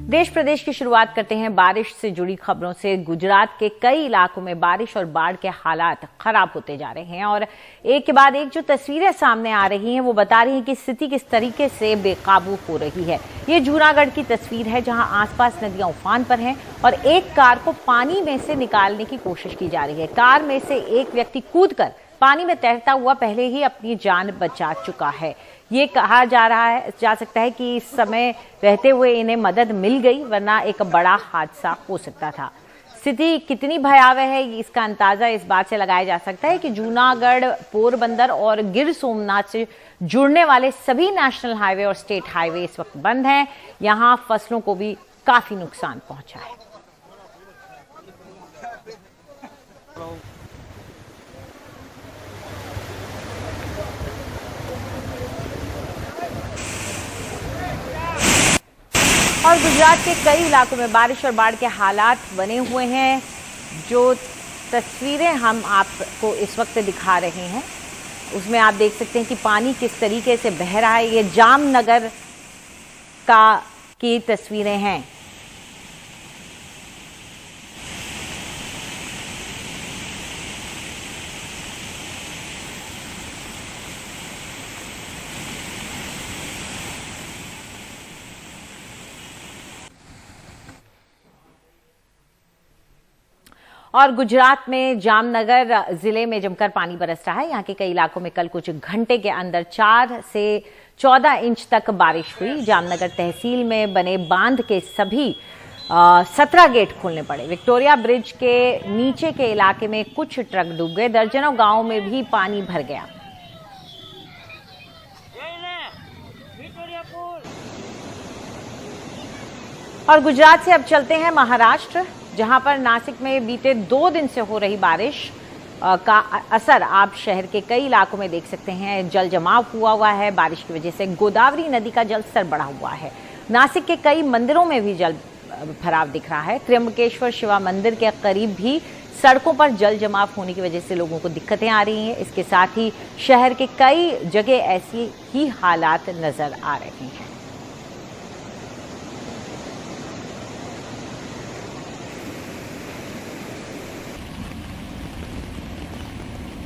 देश प्रदेश की शुरुआत करते हैं बारिश से जुड़ी खबरों से। गुजरात के कई इलाकों में बारिश और बाढ़ के हालात खराब होते जा रहे हैं और एक के बाद एक जो तस्वीरें सामने आ रही हैं वो बता रही हैं कि स्थिति किस तरीके से बेकाबू हो रही है। ये जूनागढ़ की तस्वीर है जहां आसपास नदियां उफान पर हैं और एक कार को पानी में से निकालने की कोशिश की जा रही है। कार में से एक व्यक्ति कूदकर पानी में तैरता हुआ पहले ही अपनी जान बचा चुका है। ये कहा जा सकता है कि इस समय रहते हुए इन्हें मदद मिल गई, वरना एक बड़ा हादसा हो सकता था। स्थिति कितनी भयावह है इसका अंदाजा इस बात से लगाया जा सकता है कि जूनागढ़, पोरबंदर और गिर सोमनाथ से जुड़ने वाले सभी नेशनल हाईवे और स्टेट हाईवे इस वक्त बंद हैं। यहां फसलों को भी काफी नुकसान पहुंचा है। और गुजरात के कई इलाकों में बारिश और बाढ़ के हालात बने हुए हैं। जो तस्वीरें हम आपको इस वक्त दिखा रहे हैं उसमें आप देख सकते हैं कि पानी किस तरीके से बह रहा है। ये जामनगर की तस्वीरें हैं। और गुजरात में जामनगर जिले में जमकर पानी बरस रहा है। यहाँ के कई इलाकों में कल कुछ घंटे के अंदर 4 से 14 इंच तक बारिश हुई। जामनगर तहसील में बने बांध के सभी 17 गेट खोलने पड़े। विक्टोरिया ब्रिज के नीचे के इलाके में कुछ ट्रक डूब गए। दर्जनों गांवों में भी पानी भर गया। और गुजरात से अब चलते हैं महाराष्ट्र, जहां पर नासिक में बीते 2 दिन से हो रही बारिश का असर आप शहर के कई इलाकों में देख सकते हैं। जल जमाव हुआ है। बारिश की वजह से गोदावरी नदी का जल स्तर बढ़ा हुआ है। नासिक के कई मंदिरों में भी जल भराव दिख रहा है। त्र्यंबकेश्वर शिवा मंदिर के करीब भी सड़कों पर जल जमाव होने की वजह से लोगों को दिक्कतें आ रही हैं। इसके साथ ही शहर के कई जगह ऐसी ही हालात नजर आ रहे हैं।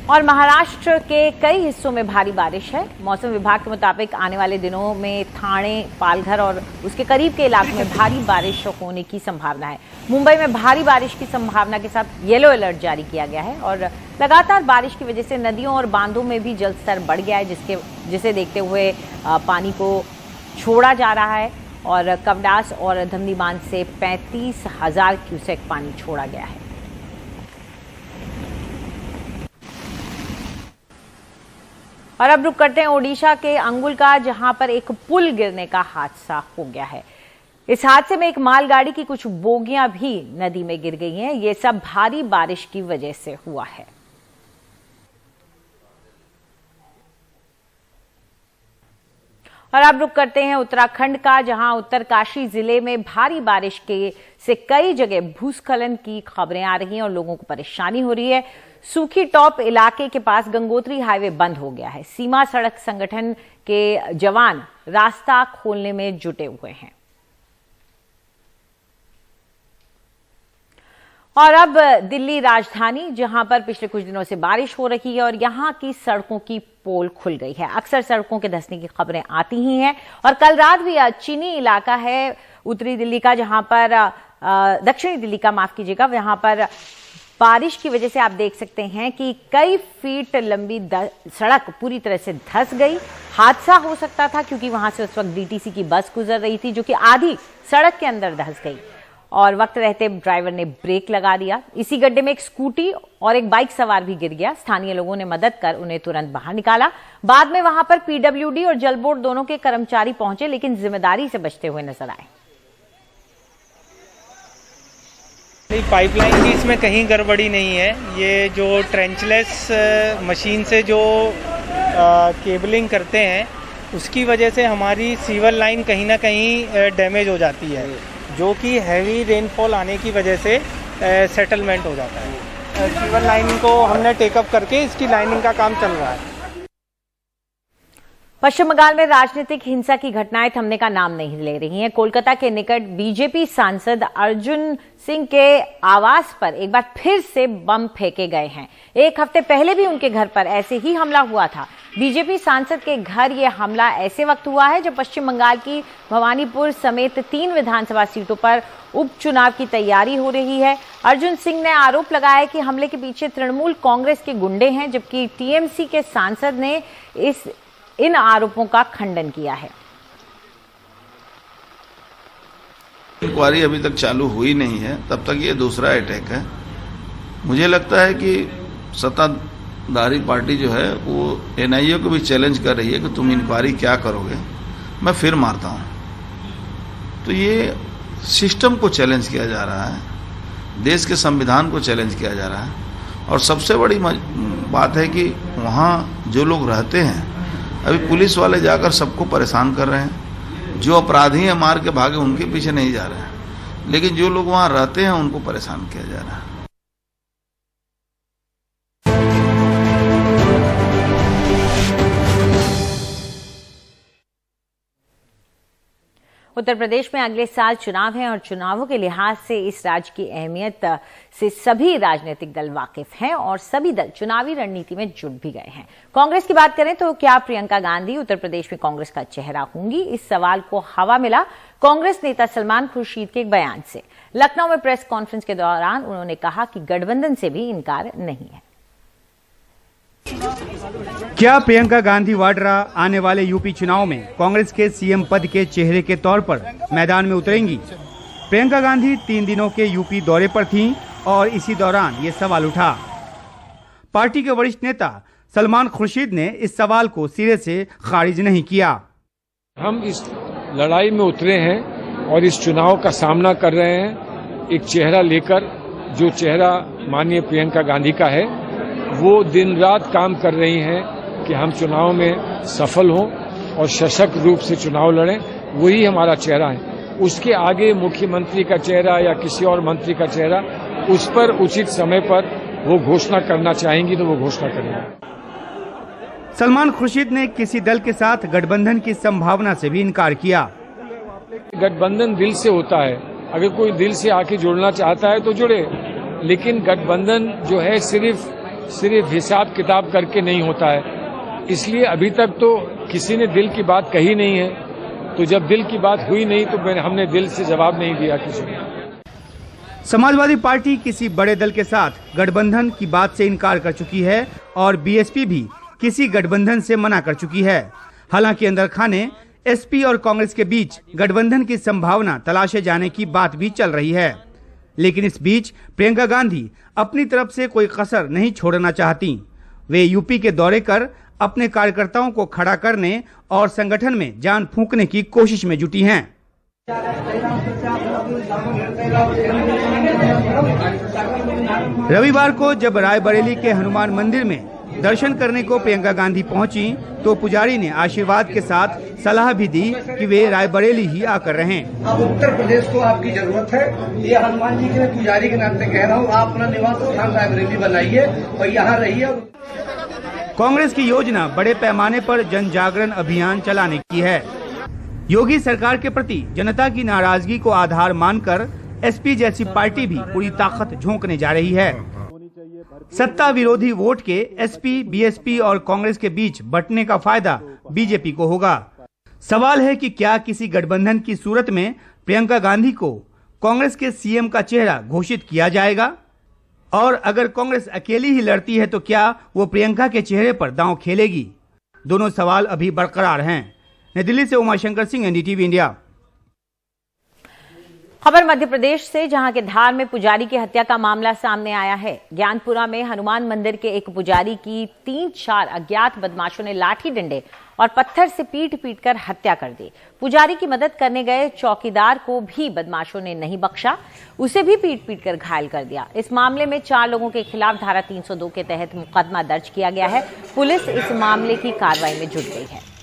और महाराष्ट्र के कई हिस्सों में भारी बारिश है। मौसम विभाग के मुताबिक आने वाले दिनों में ठाणे, पालघर और उसके करीब के इलाकों में भारी बारिश होने की संभावना है। मुंबई में भारी बारिश की संभावना के साथ येलो अलर्ट जारी किया गया है और लगातार बारिश की वजह से नदियों और बांधों में भी जल स्तर बढ़ गया है, जिसे देखते हुए पानी को छोड़ा जा रहा है। और कवडास और धमनी बांध से 35,000 क्यूसेक पानी छोड़ा गया है। और अब रुक करते हैं ओडिशा के अंगुल का, जहां पर एक पुल गिरने का हादसा हो गया है। इस हादसे में एक मालगाड़ी की कुछ बोगियां भी नदी में गिर गई हैं। ये सब भारी बारिश की वजह से हुआ है। और अब रुक करते हैं उत्तराखंड का, जहां उत्तरकाशी जिले में भारी बारिश से कई जगह भूस्खलन की खबरें आ रही हैं और लोगों को परेशानी हो रही है। सूखी टॉप इलाके के पास गंगोत्री हाईवे बंद हो गया है। सीमा सड़क संगठन के जवान रास्ता खोलने में जुटे हुए हैं। और अब दिल्ली राजधानी, जहां पर पिछले कुछ दिनों से बारिश हो रही है और यहां की सड़कों की पोल खुल गई है। अक्सर सड़कों के धंसने की खबरें आती ही हैं और कल रात भी चीनी इलाका है उत्तरी दिल्ली का, जहां पर दक्षिणी दिल्ली का, माफ कीजिएगा, वहां पर बारिश की वजह से आप देख सकते हैं कि कई फीट लंबी सड़क पूरी तरह से धंस गई। हादसा हो सकता था क्योंकि वहां से उस वक्त डीटीसी की बस गुजर रही थी, जो कि आधी सड़क के अंदर धंस गई और वक्त रहते ड्राइवर ने ब्रेक लगा दिया। इसी गड्ढे में एक स्कूटी और एक बाइक सवार भी गिर गया। स्थानीय लोगों ने मदद कर उन्हें तुरंत बाहर निकाला। बाद में वहां पर पीडब्ल्यूडी और जल बोर्ड दोनों के कर्मचारी पहुंचे, लेकिन जिम्मेदारी से बचते हुए नजर आए। पाइपलाइन की इसमें कहीं गड़बड़ी नहीं है। ये जो ट्रेंचलेस मशीन से जो केबलिंग करते हैं उसकी वजह से हमारी सीवर लाइन कहीं ना कहीं डैमेज हो जाती है, जो कि हैवी रेनफॉल आने की वजह से सेटलमेंट हो जाता है। सीवर लाइन को हमने टेकअप करके इसकी लाइनिंग का काम चल रहा है। पश्चिम बंगाल में राजनीतिक हिंसा की घटनाएं थमने का नाम नहीं ले रही हैं। कोलकाता के निकट बीजेपी सांसद अर्जुन सिंह के आवास पर एक बार फिर से बम फेंके गए हैं। एक हफ्ते पहले भी उनके घर पर ऐसे ही हमला हुआ था। बीजेपी सांसद के घर यह हमला ऐसे वक्त हुआ है जब पश्चिम बंगाल की भवानीपुर समेत 3 विधानसभा सीटों पर उपचुनाव की तैयारी हो रही है। अर्जुन सिंह ने आरोप लगाया कि हमले के पीछे तृणमूल कांग्रेस के गुंडे हैं, जबकि टीएमसी के सांसद ने इन आरोपों का खंडन किया है। इंक्वायरी अभी तक चालू हुई नहीं है, तब तक ये दूसरा अटैक है। मुझे लगता है कि सत्ताधारी पार्टी जो है वो एनआईए को भी चैलेंज कर रही है कि तुम इंक्वायरी क्या करोगे, मैं फिर मारता हूं। तो ये सिस्टम को चैलेंज किया जा रहा है, देश के संविधान को चैलेंज किया जा रहा है। और सबसे बड़ी बात है कि वहाँ जो लोग रहते हैं, अभी पुलिस वाले जाकर सबको परेशान कर रहे हैं। जो अपराधी हैं मार के भागे उनके पीछे नहीं जा रहे हैं, लेकिन जो लोग वहां रहते हैं उनको परेशान किया जा रहा है। उत्तर प्रदेश में अगले साल चुनाव है और चुनावों के लिहाज से इस राज्य की अहमियत से सभी राजनीतिक दल वाकिफ हैं और सभी दल चुनावी रणनीति में जुट भी गए हैं। कांग्रेस की बात करें तो क्या प्रियंका गांधी उत्तर प्रदेश में कांग्रेस का चेहरा होंगी? इस सवाल को हवा मिला कांग्रेस नेता सलमान खुर्शीद के एक बयान से। लखनऊ में प्रेस कॉन्फ्रेंस के दौरान उन्होंने कहा कि गठबंधन से भी इनकार नहीं है। क्या प्रियंका गांधी वाड्रा आने वाले यूपी चुनाव में कांग्रेस के सीएम पद के चेहरे के तौर पर मैदान में उतरेंगी? प्रियंका गांधी 3 दिनों के यूपी दौरे पर थीं और इसी दौरान ये सवाल उठा। पार्टी के वरिष्ठ नेता सलमान खुर्शीद ने इस सवाल को सिरे से खारिज नहीं किया। हम इस लड़ाई में उतरे हैं और इस चुनाव का सामना कर रहे हैं एक चेहरा लेकर, जो चेहरा माननीय प्रियंका गांधी का है। वो दिन रात काम कर रही हैं कि हम चुनाव में सफल हों और सशक्त रूप से चुनाव लड़ें, वही हमारा चेहरा है। उसके आगे मुख्यमंत्री का चेहरा या किसी और मंत्री का चेहरा, उस पर उचित समय पर वो घोषणा करना चाहेंगी तो वो घोषणा करेंगे। सलमान खुर्शीद ने किसी दल के साथ गठबंधन की संभावना से भी इनकार किया। गठबंधन दिल से होता है, अगर कोई दिल से आके जुड़ना चाहता है तो जुड़े, लेकिन गठबंधन जो है सिर्फ हिसाब किताब करके नहीं होता है। इसलिए अभी तक तो किसी ने दिल की बात कही नहीं है, तो जब दिल की बात हुई नहीं तो हमने दिल से जवाब नहीं दिया किसी को। समाजवादी पार्टी किसी बड़े दल के साथ गठबंधन की बात से इनकार कर चुकी है और बीएसपी भी किसी गठबंधन से मना कर चुकी है। हालांकि अंदर खाने एसपी और कांग्रेस के बीच गठबंधन की संभावना तलाशे जाने की बात भी चल रही है। लेकिन इस बीच प्रियंका गांधी अपनी तरफ से कोई कसर नहीं छोड़ना चाहती। वे यूपी के दौरे कर अपने कार्यकर्ताओं को खड़ा करने और संगठन में जान फूंकने की कोशिश में जुटी हैं। रविवार को जब रायबरेली के हनुमान मंदिर में दर्शन करने को प्रियंका गांधी पहुंची तो पुजारी ने आशीर्वाद के साथ सलाह भी दी कि वे रायबरेली ही आकर रहें। अब उत्तर प्रदेश को आपकी जरूरत है, ये हनुमान जी के पुजारी के नाते कह रहा हूँ, आप अपना निवास स्थान रायबरेली बनाइए और यहाँ रहिए। कांग्रेस की योजना बड़े पैमाने पर जन जागरण अभियान चलाने की है। योगी सरकार के प्रति जनता की नाराजगी को आधार मानकर एसपी जैसी पार्टी भी पूरी ताकत झोंकने जा रही है। सत्ता विरोधी वोट के एसपी, बीएसपी और कांग्रेस के बीच बंटने का फायदा बीजेपी को होगा। सवाल है कि क्या किसी गठबंधन की सूरत में प्रियंका गांधी को कांग्रेस के सीएम का चेहरा घोषित किया जाएगा? और अगर कांग्रेस अकेली ही लड़ती है तो क्या वो प्रियंका के चेहरे पर दांव खेलेगी? दोनों सवाल अभी बरकरार हैं। नई दिल्ली से उमाशंकर सिंह, एनडीटीवी इंडिया। खबर मध्य प्रदेश से, जहां के धार में पुजारी की हत्या का मामला सामने आया है। ज्ञानपुरा में हनुमान मंदिर के एक पुजारी की 3-4 अज्ञात बदमाशों ने लाठी डंडे और पत्थर से पीट कर हत्या कर दी। पुजारी की मदद करने गए चौकीदार को भी बदमाशों ने नहीं बख्शा, उसे भी पीट कर घायल कर दिया। इस मामले में 4 लोगों के खिलाफ धारा 302 के तहत मुकदमा दर्ज किया गया है। पुलिस इस मामले की कार्रवाई में जुट गई है।